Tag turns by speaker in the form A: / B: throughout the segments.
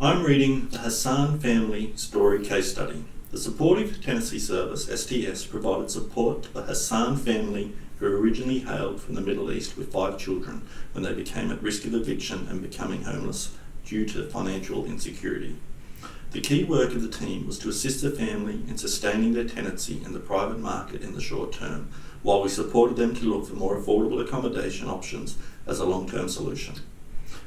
A: I'm reading the Hassan Family Story Case Study. The Supportive Tenancy Service, STS, provided support to the Hassan family who originally hailed from the Middle East with 5 children when they became at risk of eviction and becoming homeless due to financial insecurity. The key work of the team was to assist the family in sustaining their tenancy in the private market in the short term, while we supported them to look for more affordable accommodation options as a long-term solution.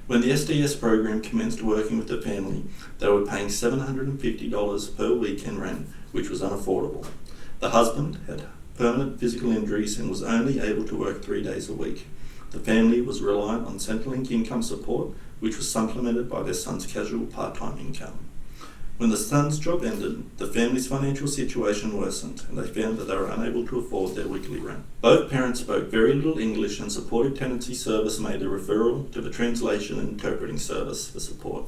A: When the SDS program commenced working with the family, they were paying $750 per week in rent, which was unaffordable. The husband had permanent physical injuries and was only able to work 3 days a week. The family was reliant on Centrelink income support, which was supplemented by their son's casual part-time income. When the son's job ended, the family's financial situation worsened and they found that they were unable to afford their weekly rent. Both parents spoke very little English and Supportive Tenancy Service made a referral to the Translation and Interpreting Service for support.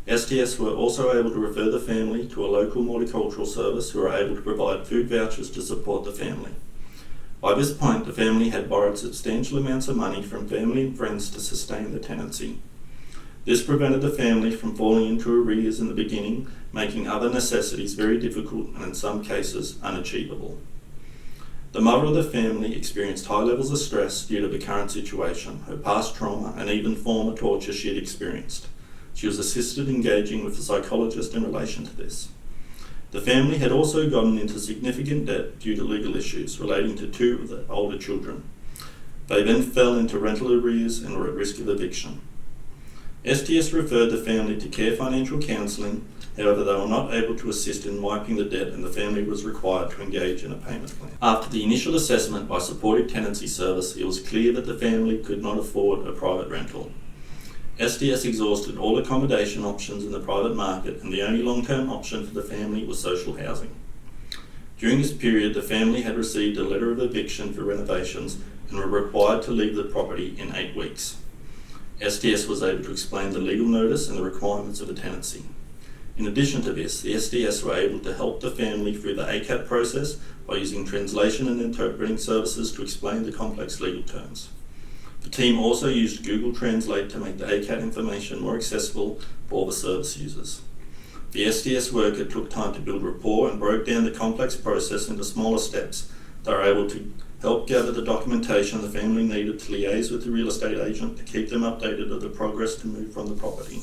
A: STS were also able to refer the family to a local multicultural service who were able to provide food vouchers to support the family. By this point, the family had borrowed substantial amounts of money from family and friends to sustain the tenancy. This prevented the family from falling into arrears in the beginning, making other necessities very difficult and in some cases unachievable. The mother of the family experienced high levels of stress due to the current situation, her past trauma and even former torture she had experienced. She was assisted engaging with a psychologist in relation to this. The family had also gotten into significant debt due to legal issues relating to 2 of the older children. They then fell into rental arrears and were at risk of eviction. STS referred the family to Care Financial Counselling, however they were not able to assist in wiping the debt and the family was required to engage in a payment plan. After the initial assessment by Supportive Tenancy Service, it was clear that the family could not afford a private rental. STS exhausted all accommodation options in the private market and the only long-term option for the family was social housing. During this period, the family had received a letter of eviction for renovations and were required to leave the property in 8 weeks. STS was able to explain the legal notice and the requirements of the tenancy. In addition to this, the SDS were able to help the family through the ACAT process by using translation and interpreting services to explain the complex legal terms. The team also used Google Translate to make the ACAT information more accessible for all the service users. The SDS worker took time to build rapport and broke down the complex process into smaller steps. They were able to help gather the documentation the family needed to liaise with the real estate agent to keep them updated of the progress to move from the property.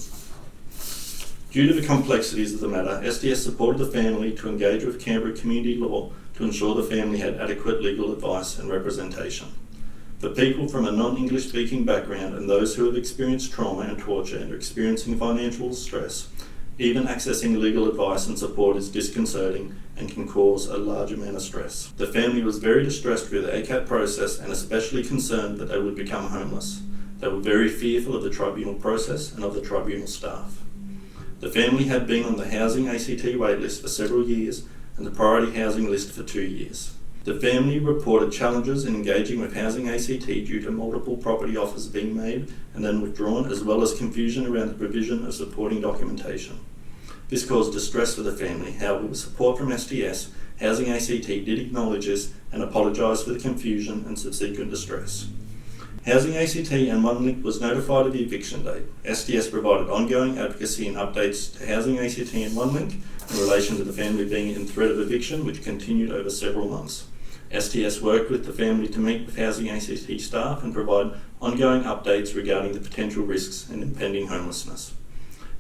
A: Due to the complexities of the matter, SDS supported the family to engage with Canberra Community Law to ensure the family had adequate legal advice and representation. For people from a non-English speaking background and those who have experienced trauma and torture and are experiencing financial stress, even accessing legal advice and support is disconcerting and can cause a large amount of stress. The family was very distressed through the ACAT process and especially concerned that they would become homeless. They were very fearful of the tribunal process and of the tribunal staff. The family had been on the Housing ACT waitlist for several years and the Priority Housing list for 2 years. The family reported challenges in engaging with Housing ACT due to multiple property offers being made and then withdrawn, as well as confusion around the provision of supporting documentation. This caused distress for the family. However, with support from SDS, Housing ACT did acknowledge this and apologise for the confusion and subsequent distress. Housing ACT and OneLink was notified of the eviction date. SDS provided ongoing advocacy and updates to Housing ACT and OneLink in relation to the family being in threat of eviction, which continued over several months. STS worked with the family to meet with Housing ACT staff and provide ongoing updates regarding the potential risks and impending homelessness.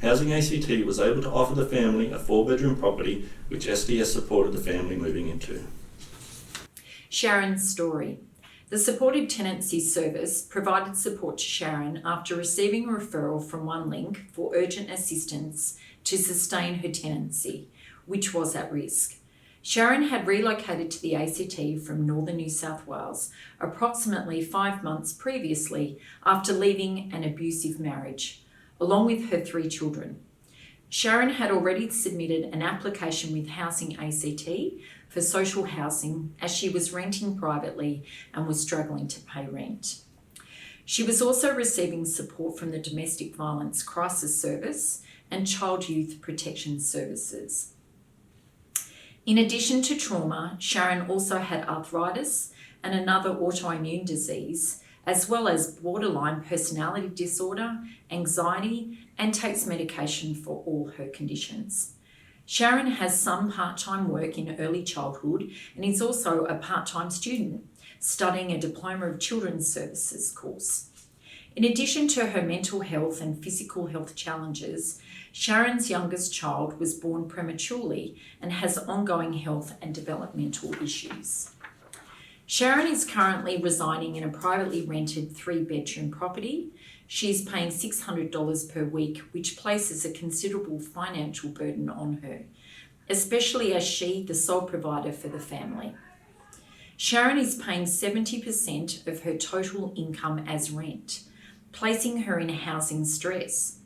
A: Housing ACT was able to offer the family a 4-bedroom property, which SDS supported the family moving into.
B: Sharon's story. The Supportive Tenancy Service provided support to Sharon after receiving a referral from OneLink for urgent assistance to sustain her tenancy, which was at risk. Sharon had relocated to the ACT from northern New South Wales approximately 5 months previously after leaving an abusive marriage, along with her 3 children. Sharon had already submitted an application with Housing ACT for social housing as she was renting privately and was struggling to pay rent. She was also receiving support from the Domestic Violence Crisis Service and Child Youth Protection Services. In addition to trauma, Sharon also had arthritis and another autoimmune disease, as well as borderline personality disorder, anxiety, and takes medication for all her conditions. Sharon has some part-time work in early childhood and is also a part-time student studying a Diploma of Children's Services course. In addition to her mental health and physical health challenges, Sharon's youngest child was born prematurely and has ongoing health and developmental issues. Sharon is currently residing in a privately rented 3-bedroom property. She is paying $600 per week, which places a considerable financial burden on her, especially as she, the sole provider for the family. Sharon is paying 70% of her total income as rent, placing her in housing stress.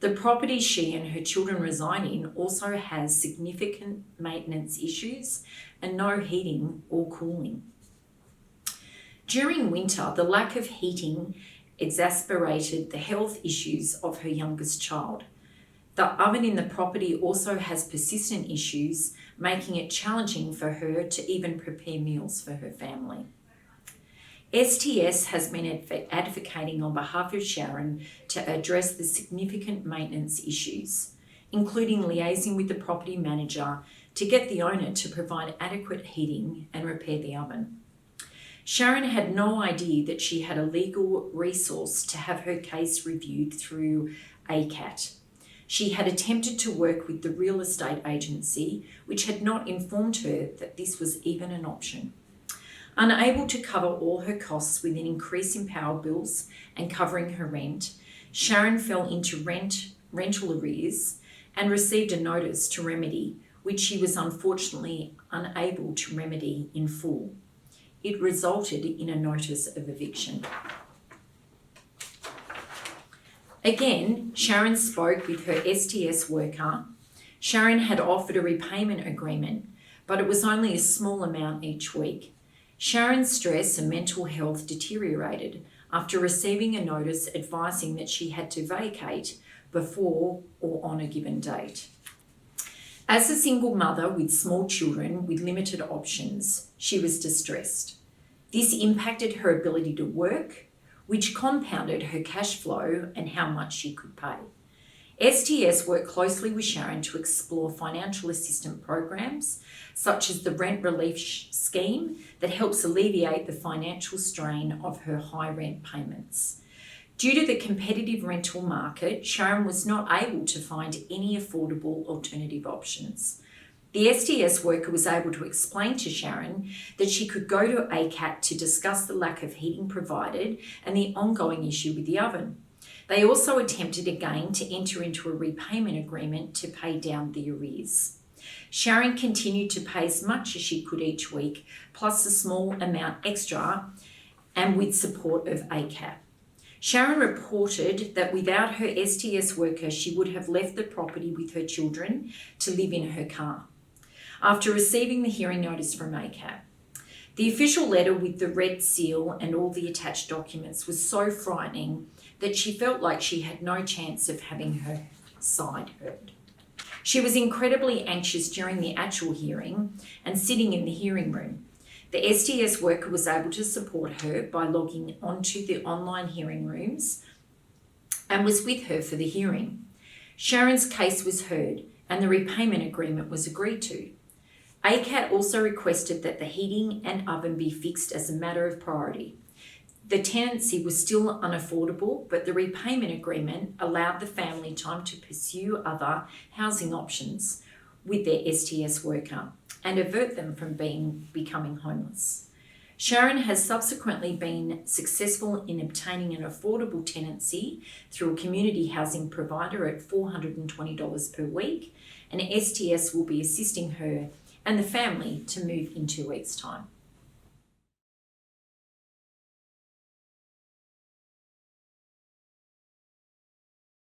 B: The property she and her children reside in also has significant maintenance issues and no heating or cooling. During winter, the lack of heating exacerbated the health issues of her youngest child. The oven in the property also has persistent issues, making it challenging for her to even prepare meals for her family. STS has been advocating on behalf of Sharon to address the significant maintenance issues, including liaising with the property manager to get the owner to provide adequate heating and repair the oven. Sharon had no idea that she had a legal resource to have her case reviewed through ACAT. She had attempted to work with the real estate agency, which had not informed her that this was even an option. Unable to cover all her costs with an increase in power bills and covering her rent, Sharon fell into rental arrears and received a notice to remedy, which she was unfortunately unable to remedy in full. It resulted in a notice of eviction. Again, Sharon spoke with her STS worker. Sharon had offered a repayment agreement, but it was only a small amount each week. Sharon's stress and mental health deteriorated after receiving a notice advising that she had to vacate before or on a given date. As a single mother with small children with limited options, she was distressed. This impacted her ability to work, which compounded her cash flow and how much she could pay. STS worked closely with Sharon to explore financial assistance programs, such as the rent relief scheme that helps alleviate the financial strain of her high rent payments. Due to the competitive rental market, Sharon was not able to find any affordable alternative options. The STS worker was able to explain to Sharon that she could go to ACAT to discuss the lack of heating provided and the ongoing issue with the oven. They also attempted again to enter into a repayment agreement to pay down the arrears. Sharon continued to pay as much as she could each week, plus a small amount extra, and with support of ACAT. Sharon reported that without her STS worker, she would have left the property with her children to live in her car. After receiving the hearing notice from ACAT, the official letter with the red seal and all the attached documents was so frightening that she felt like she had no chance of having her side heard. She was incredibly anxious during the actual hearing and sitting in the hearing room. The STS worker was able to support her by logging onto the online hearing rooms and was with her for the hearing. Sharon's case was heard and the repayment agreement was agreed to. ACAT also requested that the heating and oven be fixed as a matter of priority. The tenancy was still unaffordable, but the repayment agreement allowed the family time to pursue other housing options with their STS worker and avert them from becoming homeless. Sharon has subsequently been successful in obtaining an affordable tenancy through a community housing provider at $420 per week, and STS will be assisting her and the family to move in 2 weeks' time.